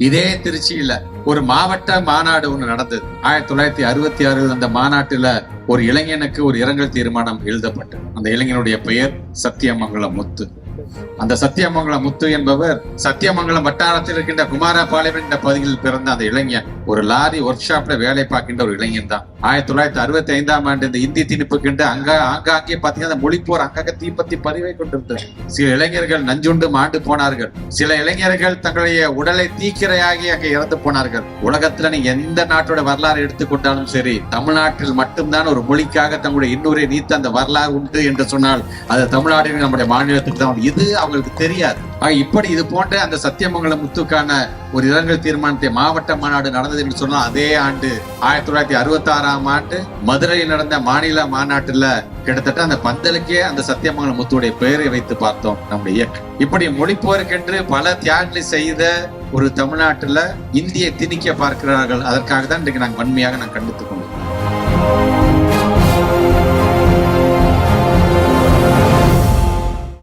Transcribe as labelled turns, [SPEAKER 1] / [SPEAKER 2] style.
[SPEAKER 1] இதே திருச்சியில ஒரு மாவட்ட மாநாடு ஒண்ணு நடந்தது 1966. அந்த மாநாட்டுல ஒரு இளைஞனுக்கு ஒரு இரங்கல் தீர்மானம் எழுதப்பட்டது. அந்த இளைஞனுடைய பெயர் சத்தியமங்கலம் முத்து. அந்த சத்தியமங்கலம் முத்து என்பவர் சத்தியமங்கலம் வட்டாரத்தில் இருக்கின்ற குமாரபாளையம் என்ற பகுதியில் பிறந்த அந்த இளைஞன் ஒரு லாரி ஒர்க் ஷாப்ல வேலை பார்க்கின்ற ஒரு இளைஞன் தான். 1965 இந்த இந்தி திணிப்புக்கின்ற ஆங்காங்கே பாத்தீங்கன்னா அந்த மொழிப்போர் அங்கங்க தீப்பத்தி பறிவை கொண்டிருந்தது. சில இளைஞர்கள் நஞ்சுண்டு மாண்டு போனார்கள். சில இளைஞர்கள் தங்களுடைய உடலை தீக்கிரையாகி அங்கே இறந்து போனார்கள். உலகத்துல நீங்க எந்த நாட்டோட வரலாறு எடுத்துக்கொண்டாலும் சரி, தமிழ்நாட்டில் மட்டும்தான் ஒரு மொழிக்காக தங்களுடைய இன்னொரு நீத்த அந்த வரலாறு உண்டு என்று சொன்னால் அது தமிழ்நாடு நம்முடைய மாநிலத்துக்கு தான். இது அவங்களுக்கு தெரியாது. இப்படி இது போன்ற அந்த சத்தியமங்கலம் முத்துக்கான ஒரு இரங்கல் தீர்மானத்தை மாவட்ட மாநாடு நடந்தது என்று சொன்னால் அதே ஆண்டு 1966 மதுரையில் நடந்த மாநில மாநாட்டுல கிட்டத்தட்ட அந்த பந்தலுக்கே அந்த சத்தியமங்கலம் முத்துடைய பெயரை வைத்து பார்த்தோம் நம்முடைய இயக்கம். இப்படி மொழிப்போருக்கென்று பல தியாகங்களை செய்த ஒரு தமிழ்நாட்டுல இந்தியை திணிக்க பார்க்கிறார்கள். அதற்காக தான் இன்றைக்கு நாங்கள் வன்மையாக கண்டித்துக் கொண்டோம்.